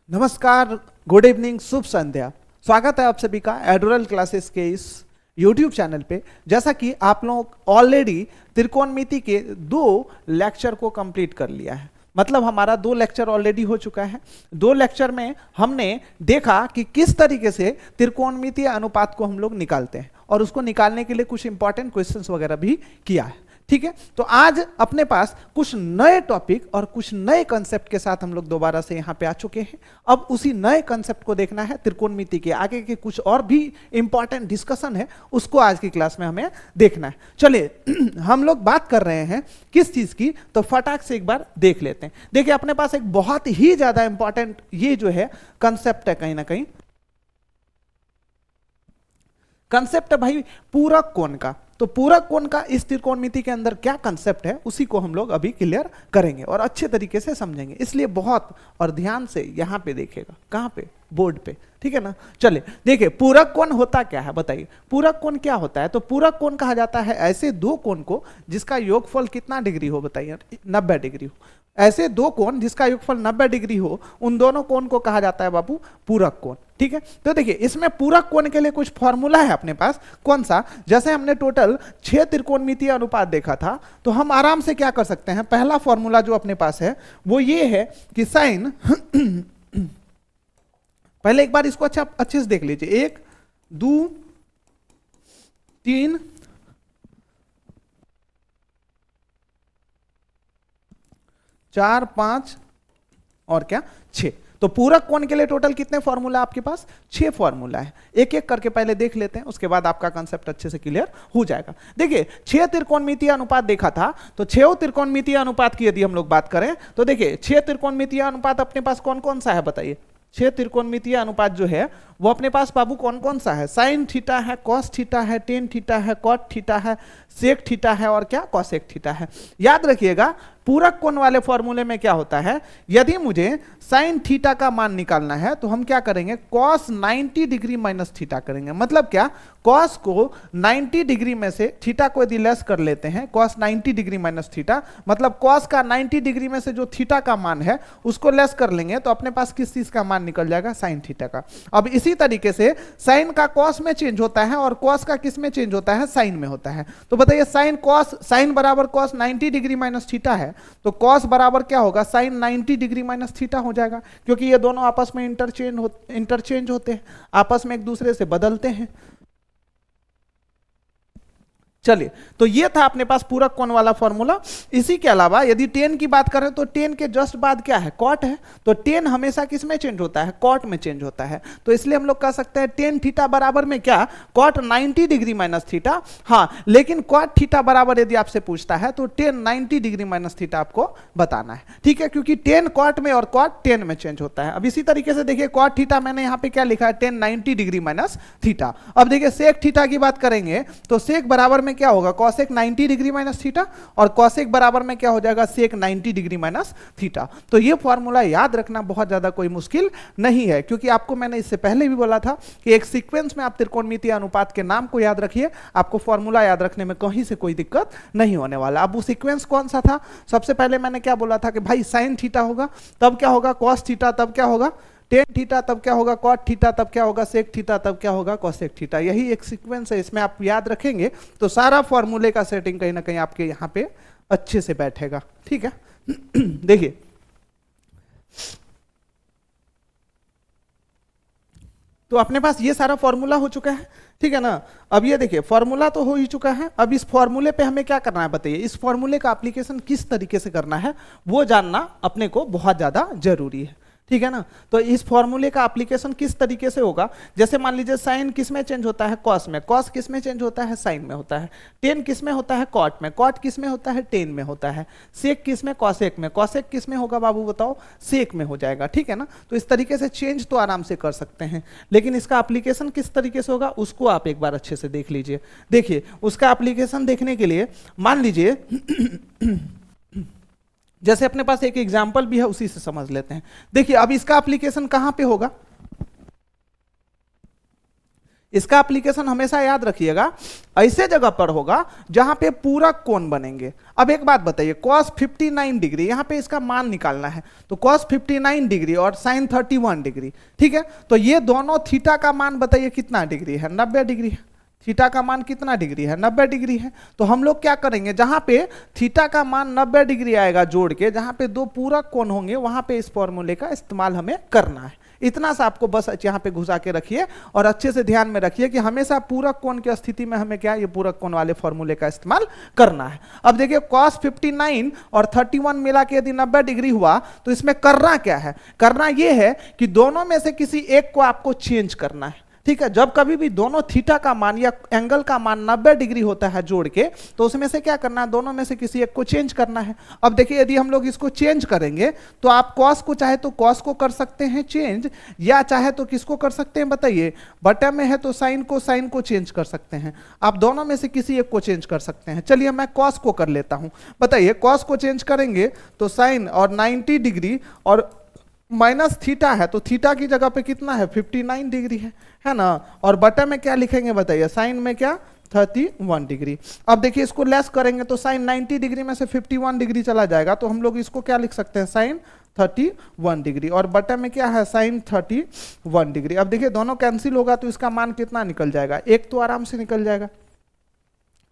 नमस्कार, good evening, शुभ संध्या। स्वागत है आप सभी का एडोरल क्लासेस के इस YouTube चैनल पे। जैसा कि आप लोग ऑलरेडी त्रिकोणमिति के 2 लेक्चर को कंप्लीट कर लिया है, मतलब हमारा 2 लेक्चर ऑलरेडी हो चुका है। 2 लेक्चर में हमने देखा कि किस तरीके से त्रिकोणमितीय अनुपात को हम लोग निकालते हैं और उसको निकालने के लिए कुछ इंपॉर्टेंट क्वेश्चंस वगैरह भी किया है। ठीक है, तो आज अपने पास कुछ नए टॉपिक और कुछ नए कंसेप्ट के साथ हम लोग दोबारा से यहाँ पे आ चुके हैं। अब उसी नए कंसेप्ट को देखना है, त्रिकोणमिति के आगे के कुछ और भी इंपॉर्टेंट डिस्कशन है, उसको आज की क्लास में हमें देखना है। चलिए हम लोग बात कर रहे हैं किस चीज की, तो फटाक से एक बार देख लेते हैं। देखिए अपने पास एक बहुत ही ज्यादा इंपॉर्टेंट ये जो है कंसेप्ट है, कहीं ना कहीं कंसेप्ट है भाई पूरक कोण का। तो पूरक कोण का इस त्रिकोणमिति के अंदर क्या कंसेप्ट है, उसी को हम लोग अभी क्लियर करेंगे और अच्छे तरीके से समझेंगे। इसलिए बहुत और ध्यान से यहां पे देखिएगा, कहां पे, बोर्ड पे, ठीक है ना। चलिए देखिए पूरक कोण होता क्या है, बताइए पूरक कोण क्या होता है। तो पूरक कोण कहा जाता है ऐसे 2 कोण को जिसका योगफल कितना डिग्री हो, बताइए 90 डिग्री हो। ऐसे 2 कोण जिसका योगफल 90 डिग्री हो, उन दोनों कोण को कहा जाता है बाबू पूरक कोण। ठीक है, तो देखिए इसमें पूरक कोण के लिए कुछ फॉर्मूला है अपने पास। कौन सा? जैसे हमने टोटल 6 त्रिकोणमितीय अनुपात देखा था, तो हम आराम से क्या कर सकते हैं, पहला फॉर्मूला जो अपने पास है वो ये है कि साइन पहले एक बार इसको अच्छे से देख लीजिए। 1 2 3 4 5 और क्या 6। तो पूरक कोण के लिए टोटल कितने फॉर्मूला आपके पास? 6 फॉर्मूला है। एक एक करके पहले देख लेते हैं, उसके बाद आपका कंसेप्ट अच्छे से क्लियर हो जाएगा। देखिए 6 त्रिकोणमितीय अनुपात देखा था, तो 6 त्रिकोणमितीय अनुपात की यदि हम लोग बात करें तो देखिए 6 त्रिकोणमितीय अनुपात अपने पास कौन कौन सा है, बताइए। 6 त्रिकोणमितीय अनुपात जो है वो अपने पास बाबू कौन कौन सा है? साइन थीटा है, कॉस थीटा है, टेन थीटा है, कॉट थीटा है, सेक थीटा है और क्या कॉसेक थीटा है। याद रखिएगा पूरक कोण वाले फॉर्मूले में क्या होता है, यदि मुझे साइन थीटा का मान निकालना है तो हम क्या करेंगे, कॉस 90 डिग्री माइनस थीटा करेंगे। मतलब क्या, कॉस को 90 डिग्री में से थीटा को यदि लेस कर लेते हैं, कॉस 90 डिग्री माइनस थीटा, मतलब कॉस का 90 डिग्री में से जो थीटा का मान है उसको लेस कर लेंगे तो अपने पास किस चीज का मान निकल जाएगा, साइन थीटा का। अब इसी तरीके से साइन का कॉस में चेंज होता है और कॉस का किस में चेंज होता है, साइन में होता है। तो बताइए साइन कॉस, साइन बराबर कॉस 90 डिग्री माइनस थीटा है, तो कॉस बराबर क्या होगा, साइन 90 डिग्री माइनस थीटा हो जाएगा, क्योंकि ये दोनों आपस में इंटरचेंज होते हैं, आपस में एक दूसरे से बदलते हैं। चलिए तो ये था अपने पास पूरक कोण वाला फॉर्मूला। इसी के अलावा यदि टेन की बात करें तो टेन के जस्ट बाद क्या है, कॉट है। तो टेन हमेशा किस में चेंज होता है, कॉट में चेंज होता है। तो इसलिए हम लोग कह सकते हैं टेन थीटा बराबर में क्या, कॉट 90 डिग्री माइनस थीटा। हाँ, लेकिन कॉट थीटा बराबर यदि आपसे पूछता है तो टेन 90 डिग्री माइनस थीटा आपको बताना है। ठीक है, क्योंकि टेन कॉट में और कॉट टेन में चेंज होता है। अब इसी तरीके से देखिए कॉट थीटा मैंने यहाँ पे क्या लिखा है, टेन 90 डिग्री माइनस थीटा। अब देखिए सेक थीटा की बात करेंगे तो सेक बराबर में क्या होगा, कॉसेक 90 डिग्री माइनस थीटा, और कॉसेक बराबर में क्या हो जाएगा, सेक 90 डिग्री माइनस थीटा। तो ये फॉर्मूला याद रखना बहुत ज्यादा कोई मुश्किल नहीं है, क्योंकि आपको मैंने इससे पहले भी बोला था कि एक सीक्वेंस में आप त्रिकोणमितीय अनुपात के नाम को याद रखिए, आपको फॉर्मूला याद रखने में कहीं से कोई दिक्कत नहीं होने वाला। अब वो सीक्वेंस कौन सा था, सबसे पहले मैंने क्या बोला था कि भाई साइन थीटा होगा, तब क्या होगा कॉस थीटा, तब क्या होगा टेन थीटा, तब क्या होगा कॉट थीटा, तब क्या होगा सेक थीटा, तब क्या होगा कॉसेक थीटा। यही एक सीक्वेंस है, इसमें आप याद रखेंगे तो सारा फॉर्मूले का सेटिंग कहीं ना कहीं आपके यहाँ पे अच्छे से बैठेगा। ठीक है देखिए तो अपने पास ये सारा फॉर्मूला हो चुका है, ठीक है ना। अब ये देखिए फॉर्मूला तो हो ही चुका है, अब इस फॉर्मूले पे हमें क्या करना है, बताइए इस फॉर्मूले का एप्लीकेशन किस तरीके से करना है वो जानना अपने को बहुत ज्यादा जरूरी है। ठीक है ना, तो इस फॉर्मूले का एप्लीकेशन किस तरीके से होगा, जैसे मान लीजिए साइन किस में चेंज होता है, कॉस में, कॉस किस में चेंज होता है, साइन में होता है, टेन किस में होता है, कॉट में, कॉट किस में होता है, टेन में होता है, सेक किस में, कॉसेक में, कॉसेक किस में होगा बाबू बताओ, सेक में हो जाएगा। ठीक है ना, तो इस तरीके से चेंज तो आराम से कर सकते हैं, लेकिन इसका एप्लीकेशन किस तरीके से होगा उसको आप एक बार अच्छे से देख लीजिए। देखिए उसका एप्लीकेशन देखने के लिए मान लीजिए जैसे अपने पास एक एग्जाम्पल भी है, उसी से समझ लेते हैं। देखिए अब इसका एप्लीकेशन कहां पे होगा, इसका एप्लीकेशन हमेशा याद रखिएगा, ऐसे जगह पर होगा जहां पे पूरक कोण बनेंगे। अब एक बात बताइए, cos 59 डिग्री, यहां पे इसका मान निकालना है, तो cos 59 डिग्री और sin 31 डिग्री, ठीक है। तो ये दोनों थीटा का मान बताइए कितना डिग्री है, 90 डिग्री है। थीटा का मान कितना डिग्री है, 90 डिग्री है। तो हम लोग क्या करेंगे, जहां पे थीटा का मान 90 डिग्री आएगा जोड़ के, जहां पे दो पूरक कोण होंगे, वहां पे इस फॉर्मूले का इस्तेमाल हमें करना है। इतना सा आपको बस यहाँ पे घुसा के रखिए और अच्छे से ध्यान में रखिए कि हमेशा पूरक कोण की स्थिति में हमें क्या, ये पूरक कोण वाले फॉर्मूले का इस्तेमाल करना है। अब देखिए cos 59 और 31 मिला के यदि 90 डिग्री हुआ तो इसमें करना क्या है, करना ये है कि दोनों में से किसी एक को आपको चेंज करना है, ठीक है। जब कभी भी दोनों थीटा का मान या एंगल का मान 90 डिग्री होता है जोड़ के, तो उसमें से क्या करना है, दोनों में से किसी एक को चेंज करना है। अब देखिए यदि हम लोग इसको चेंज करेंगे तो आप cos को चाहे तो cos को कर सकते हैं चेंज, या चाहे तो किसको कर सकते हैं बताइए, बटा में है तो sin को चेंज कर सकते हैं। आप दोनों में से किसी एक को चेंज कर सकते हैं। चलिए मैं cos को कर लेता हूं। बताइए cos को चेंज करेंगे तो sin और 90 डिग्री और माइनस थीटा है, तो थीटा की जगह पे कितना है, 59 डिग्री है ना। और बटा में क्या लिखेंगे बताइए, साइन में क्या, 31 डिग्री। अब देखिए इसको लेस करेंगे तो साइन 90 डिग्री में से 51 डिग्री चला जाएगा, तो हम लोग इसको क्या लिख सकते हैं, साइन 31 डिग्री, और बटा में क्या है, साइन 31 डिग्री। अब देखिए दोनों कैंसिल होगा तो इसका मान कितना निकल जाएगा, एक तो आराम से निकल जाएगा।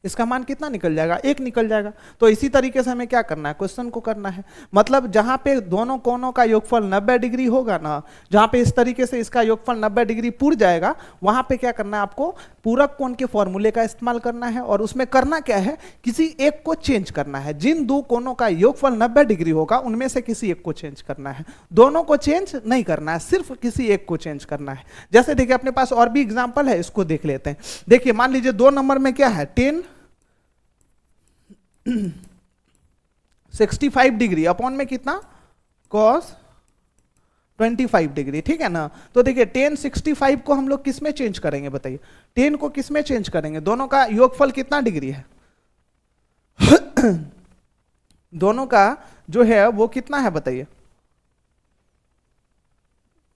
इसका मान कितना निकल जाएगा, एक निकल जाएगा। तो इसी तरीके से हमें क्या करना है, क्वेश्चन को करना है। मतलब जहां पे दोनों कोणों का योगफल 90 डिग्री होगा ना, जहां पे इस तरीके से इसका योगफल 90 डिग्री पूर जाएगा, वहां पे क्या करना है, आपको पूरक कोण के फॉर्मूले का इस्तेमाल करना है। और उसमें करना क्या है, किसी एक को चेंज करना है। जिन दो कोणों का योगफल 90 डिग्री होगा उनमें से किसी एक को चेंज करना है। दोनों को चेंज नहीं करना है, सिर्फ किसी एक को चेंज करना है। जैसे देखिए अपने पास और भी एग्जाम्पल है, इसको देख लेते हैं। देखिए मान लीजिए 2 नंबर में क्या है, 65 डिग्री अपॉन में कितना, cos 25 डिग्री, ठीक है ना। तो देखिए tan 65 को हम लोग किस में चेंज करेंगे बताइए, tan को किस में चेंज करेंगे, दोनों का योगफल कितना डिग्री है दोनों का जो है वो कितना है बताइए,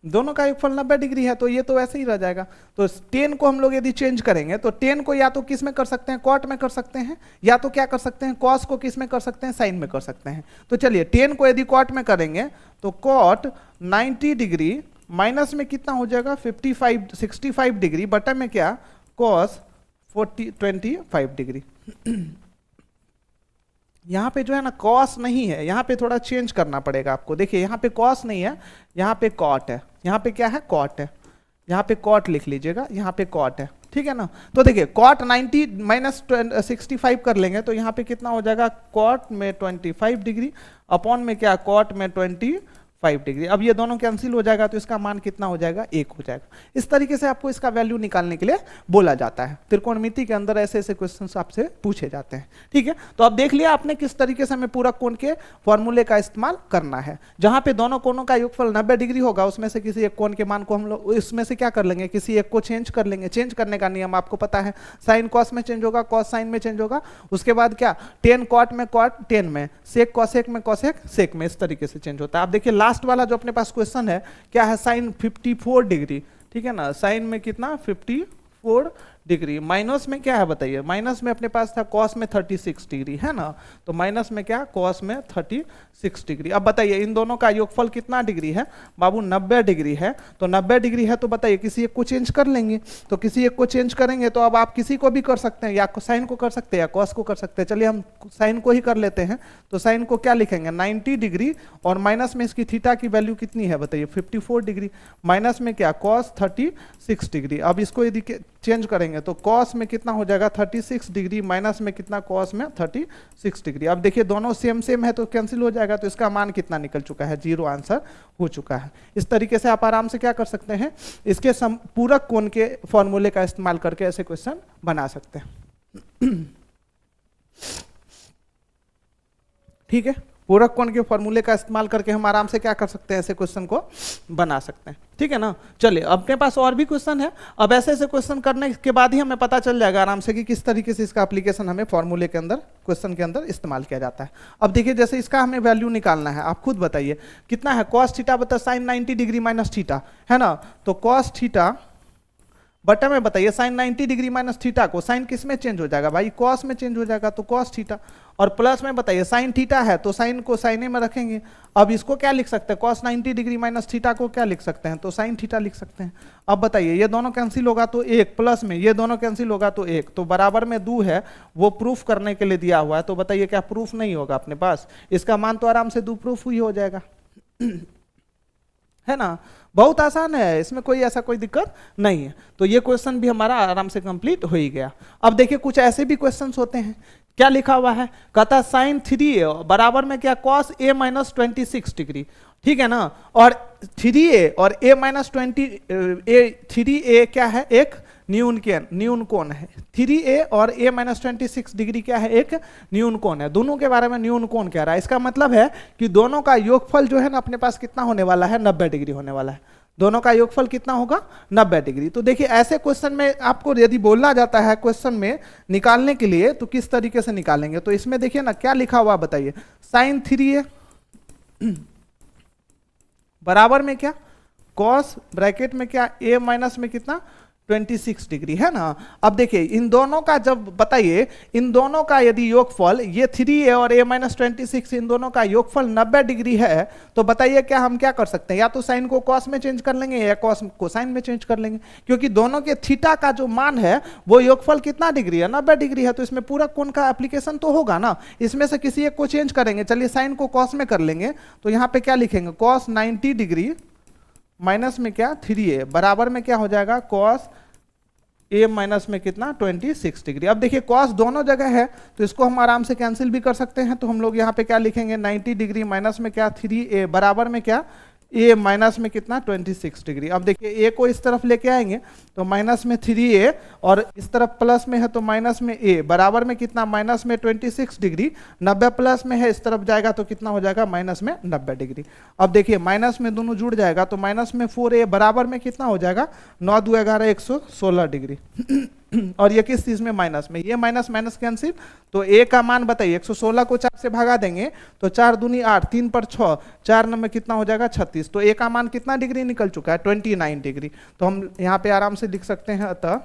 दोनों का योगफल 90 डिग्री है, तो ये तो वैसे ही रह जाएगा। तो tan को हम लोग यदि चेंज करेंगे तो tan को या तो किस में कर सकते हैं, cot में कर सकते हैं, या तो क्या कर सकते हैं, cos को किस में कर सकते हैं, sin में कर सकते हैं। तो चलिए tan को यदि cot में करेंगे तो cot 90 डिग्री माइनस में कितना हो जाएगा, 65 डिग्री, बटा में क्या, cos 25 डिग्री। यहाँ पे जो है ना cos नहीं है, यहाँ पे थोड़ा चेंज करना पड़ेगा आपको। देखिए यहाँ पे cos नहीं है, यहाँ पे cot है, यहाँ पे क्या है, cot है, यहाँ पे cot लिख लीजिएगा, यहाँ पे cot है, ठीक है ना। तो देखिए cot 90 माइनस 65 कर लेंगे तो यहाँ पे कितना हो जाएगा, cot में 25 डिग्री अपॉन में क्या, cot में 25 डिग्री। अब ये दोनों कैंसिल हो जाएगा तो इसका मान कितना हो जाएगा, 1 हो जाएगा। इस तरीके से आपको इसका वैल्यू निकालने के लिए बोला जाता है। त्रिकोणमिति के अंदर ऐसे ऐसे क्वेश्चंस आपसे पूछे जाते हैं, ठीक है। तो अब देख लिया आपने किस तरीके से हमें पूरक कोण के फॉर्मूले का इस्तेमाल करना है। जहां पे दोनों कोणों का योगफल 90 डिग्री होगा उसमें से किसी एक कोण के मान को हम लोग इसमें से क्या कर लेंगे, किसी एक को चेंज कर लेंगे। चेंज करने का नियम आपको पता है, साइन कॉस में चेंज होगा, कॉस साइन में चेंज होगा, उसके बाद क्या, टेन कॉट में कॉट टेन में, सेक कॉसेक में कॉसेक सेक में, इस तरीके से चेंज होता है। आप देखिए लास्ट वाला जो अपने पास क्वेश्चन है क्या है, साइन 54 डिग्री, ठीक है ना। साइन में कितना, 54 डिग्री, माइनस में क्या है बताइए, माइनस में अपने पास था कॉस में 36 डिग्री है ना, तो माइनस में क्या, कॉस में 36 डिग्री। अब बताइए इन दोनों का योगफल कितना डिग्री है बाबू, 90 डिग्री है। तो 90 डिग्री है तो बताइए किसी एक को चेंज कर लेंगे। तो किसी एक को चेंज करेंगे तो अब आप किसी को भी कर सकते हैं, या साइन को कर सकते हैं या कॉस को कर सकते हैं। चलिए हम साइन को ही कर लेते हैं। तो साइन को क्या लिखेंगे, 90 डिग्री और माइनस में इसकी थीटा की वैल्यू कितनी है बताइए, 54 डिग्री, माइनस में क्या, कॉस 36 डिग्री। अब इसको यदि चेंज करेंगे तो कॉस में कितना हो जाएगा, 36 डिग्री, माइनस में कितना, कॉस में 36 डिग्री। अब देखिए दोनों सेम सेम है तो कैंसिल हो जाएगा, तो इसका मान कितना निकल चुका है, 0 आंसर हो चुका है। इस तरीके से आप आराम से क्या कर सकते हैं, इसके पूरक कोण के फॉर्मूले का इस्तेमाल करके ऐसे क्वेश्चन बना सकते हैं। ठीक है, पूरक कोण के फॉर्मूले का इस्तेमाल करके हम आराम से क्या कर सकते हैं, ऐसे क्वेश्चन को बना सकते हैं। ठीक है ना। चलिए अपने पास और भी क्वेश्चन है। अब ऐसे ऐसे क्वेश्चन करने के बाद ही हमें पता चल जाएगा आराम से कि किस तरीके से इसका एप्लीकेशन हमें फॉर्मूले के अंदर, क्वेश्चन के अंदर इस्तेमाल किया जाता है। अब देखिए जैसे इसका हमें वैल्यू निकालना है, आप खुद बताइए कितना है, कॉस थीटा बता साइन 90 डिग्री माइनस थीटा है ना। तो कॉस थीटा बटा में बताइए साइन 90 डिग्री माइनस थीटा को साइन किस में चेंज हो जाएगा भाई, कॉस में चेंज हो जाएगा, तो कॉस थीटा। और प्लस में बताइए साइन थीटा है तो साइन को साइने में रखेंगे। अब इसको क्या लिख सकते हैं, कॉस 90 डिग्री माइनस थीटा को क्या लिख सकते हैं, तो साइन थीटा लिख सकते हैं। अब बताइए ये दोनों कैंसिल होगा तो एक, प्लस में ये दोनों कैंसिल होगा तो एक, तो बराबर में 2 है, वो प्रूफ करने के लिए दिया हुआ है। तो बताइए क्या प्रूफ नहीं होगा अपने पास, इसका मान तो आराम से 2 प्रूफ ही हो जाएगा है ना, बहुत आसान है, इसमें कोई ऐसा कोई दिक्कत नहीं है। तो ये क्वेश्चन भी हमारा आराम से कंप्लीट हो ही गया। अब देखिए कुछ ऐसे भी क्वेश्चंस होते हैं, क्या लिखा हुआ है, कहता साइन 3a बराबर में क्या कॉस a माइनस 26 डिग्री, ठीक है ना, और 3a और a माइनस 3a क्या है, एक न्यून कोण है। 3a और a माइनस 26 डिग्री क्या है, एक न्यून कोण है। दोनों के बारे में न्यून कोण कह रहा है, इसका मतलब है कि दोनों का योगफल जो है ना अपने पास कितना होने वाला है, 90 डिग्री होने वाला है। दोनों का योगफल कितना होगा, 90 डिग्री। तो देखिए ऐसे क्वेश्चन में आपको यदि बोलना जाता है क्वेश्चन में निकालने के लिए तो किस तरीके से निकालेंगे, तो इसमें देखिए ना क्या लिखा हुआ बताइए, साइन 3a बराबर में क्या कॉस ब्रैकेट में क्या a माइनस में कितना 26 डिग्री है ना। अब देखिए इन दोनों का जब बताइए, इन दोनों का यदि योगफल ये 3a और a माइनस 26 इन दोनों का योगफल 90 डिग्री है, तो बताइए क्या हम क्या कर सकते हैं, या तो साइन को कॉस में चेंज कर लेंगे या कॉस को साइन में चेंज कर लेंगे, क्योंकि दोनों के थीटा का जो मान है वो योगफल कितना डिग्री है, 90 डिग्री है। तो इसमें पूरा कोण का एप्लीकेशन तो होगा ना, इसमें से किसी एक को चेंज करेंगे। चलिए साइन को कॉस में कर लेंगे, तो यहाँ पे क्या लिखेंगे, कॉस 90 डिग्री माइनस में क्या 3a बराबर में क्या हो जाएगा, कॉस a माइनस में कितना 26 डिग्री। अब देखिए कॉस दोनों जगह है तो इसको हम आराम से कैंसिल भी कर सकते हैं। तो हम लोग यहाँ पे क्या लिखेंगे, 90 डिग्री माइनस में क्या 3a बराबर में क्या a माइनस में कितना 26 डिग्री। अब देखिए a को इस तरफ लेके आएंगे तो माइनस में 3a और इस तरफ प्लस में है तो माइनस में a बराबर में कितना माइनस में 26 डिग्री, 90 प्लस में है इस तरफ जाएगा तो कितना हो जाएगा माइनस में 90 डिग्री। अब देखिए माइनस में दोनों जुड़ जाएगा तो माइनस में 4a बराबर में कितना हो जाएगा 9 2 11 116 डिग्री और ये किस चीज में माइनस में, ये माइनस माइनस कैंसिल, तो a का मान बताइए 116 को 4 से भागा देंगे तो 4 दूनी 8, 3 पर 6, 4 में कितना हो जाएगा 36। तो a का मान कितना डिग्री निकल चुका है 29 डिग्री। तो हम यहाँ पे आराम से लिख सकते हैं, अतः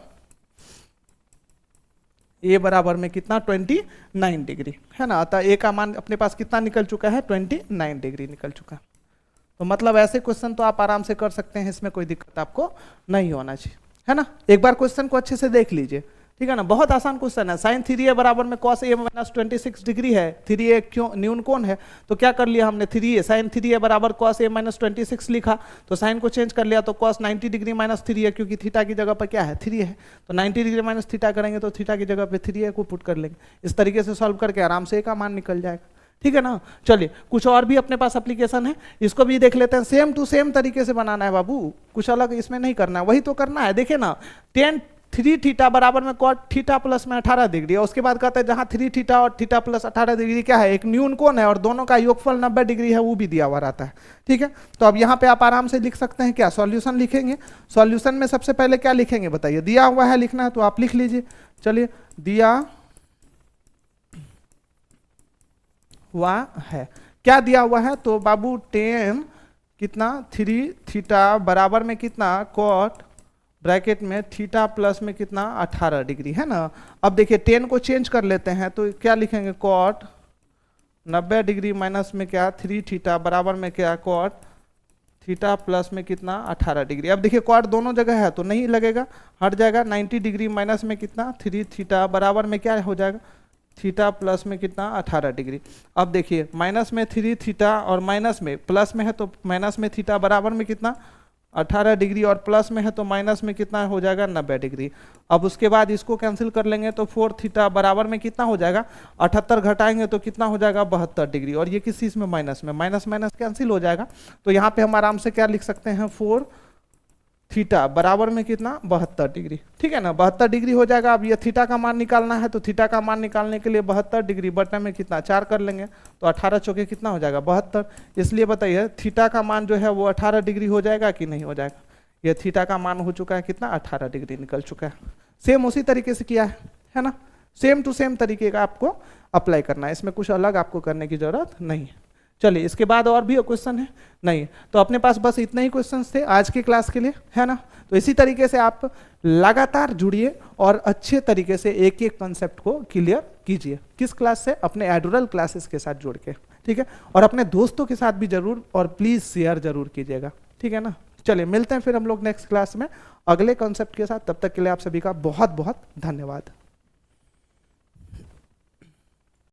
a बराबर में कितना 29 डिग्री है ना। अतः a का मान अपने पास कितना निकल चुका है 29 डिग्री निकल चुका है। तो मतलब ऐसे क्वेश्चन तो आप आराम से कर सकते हैं, इसमें कोई दिक्कत आपको नहीं होना चाहिए है ना। एक बार क्वेश्चन को अच्छे से देख लीजिए, ठीक है ना, बहुत आसान क्वेश्चन है। साइन 3a बराबर में cos a माइनस 26 डिग्री है, 3a क्यों न्यून कोण है, तो क्या कर लिया हमने 3a साइन 3a बराबर cos a माइनस 26 लिखा, तो साइन को चेंज कर लिया तो cos 90 डिग्री माइनस 3a, क्योंकि थीटा की जगह पर क्या है 3 है, तो 90 डिग्री माइनस थीटा करेंगे तो थीटा की जगह पे 3a को पुट कर लेंगे। इस तरीके से सॉल्व करके आराम से a का मान निकल जाएगा, ठीक है ना। चलिए कुछ और भी अपने पास एप्लीकेशन है, इसको भी देख लेते हैं। सेम टू सेम तरीके से बनाना है बाबू, कुछ अलग इसमें नहीं करना है, वही तो करना है। देखिए ना tan 3 थीटा बराबर में cot थीटा प्लस में 18 डिग्री, और उसके बाद कहते हैं जहां 3 थीटा और थीटा प्लस 18 डिग्री क्या है, एक न्यून कोण है और दोनों का योगफल 90 डिग्री है, वो भी दिया हुआ रहता है, ठीक है। तो अब यहाँ पे आप आराम से लिख सकते हैं, क्या सॉल्यूशन लिखेंगे। सॉल्यूशन में सबसे पहले क्या लिखेंगे बताइए, दिया हुआ है लिखना है तो आप लिख लीजिए। चलिए दिया हुआ है, क्या दिया हुआ है, तो बाबू tan कितना 3 थीटा बराबर में कितना cot ब्रैकेट में थीटा प्लस में कितना 18 डिग्री है ना। अब देखिए tan को चेंज कर लेते हैं तो क्या लिखेंगे cot 90 डिग्री माइनस में क्या 3 थीटा बराबर में क्या cot थीटा प्लस में कितना 18 डिग्री। अब देखिए cot दोनों जगह है तो नहीं लगेगा, हट जाएगा। 90 डिग्री माइनस में कितना 3 थीटा बराबर में क्या हो जाएगा थीटा प्लस में कितना 18 डिग्री। अब देखिए माइनस में 3 थीटा और माइनस में प्लस में है तो माइनस में थीटा बराबर में कितना 18 डिग्री और प्लस में है तो माइनस में कितना हो जाएगा 90 डिग्री। अब उसके बाद इसको कैंसिल कर लेंगे तो 4 थीटा बराबर में कितना हो जाएगा 78 घटाएंगे तो कितना हो जाएगा 72 डिग्री, और ये किस चीज़ में माइनस में, माइनस माइनस कैंसिल हो जाएगा। तो यहाँ पे हम आराम से क्या लिख सकते हैं 4 थीटा बराबर में कितना 72 डिग्री, ठीक है ना, 72 डिग्री हो जाएगा। अब ये थीटा का मान निकालना है तो थीटा का मान निकालने के लिए 72 डिग्री बटे में कितना 4 कर लेंगे तो 18 चौके कितना हो जाएगा 72। इसलिए बताइए थीटा का मान जो है वो 18 डिग्री हो जाएगा कि नहीं हो जाएगा। ये थीटा का मान हो चुका है कितना 18 डिग्री निकल चुका है। सेम उसी तरीके से किया है ना, सेम टू सेम तरीके का आपको अप्लाई करना है, इसमें कुछ अलग आपको करने की जरूरत नहीं है। चलिए इसके बाद और भी क्वेश्चन है नहीं? तो अपने पास बस इतने ही क्वेश्चंस थे आज की क्लास के लिए, है ना? तो इसी तरीके से आप लगातार जुड़िए और अच्छे तरीके से एक एक कॉन्सेप्ट को क्लियर कीजिए। किस क्लास से? अपने एडुरल क्लासेस के साथ जुड़ के, ठीक है? और अपने दोस्तों के साथ भी जरूर और प्लीज शेयर जरूर कीजिएगा, ठीक है ना? चलिए मिलते हैं फिर हम लोग नेक्स्ट क्लास में अगले कॉन्सेप्ट के साथ। तब तक के लिए आप सभी का बहुत बहुत धन्यवाद।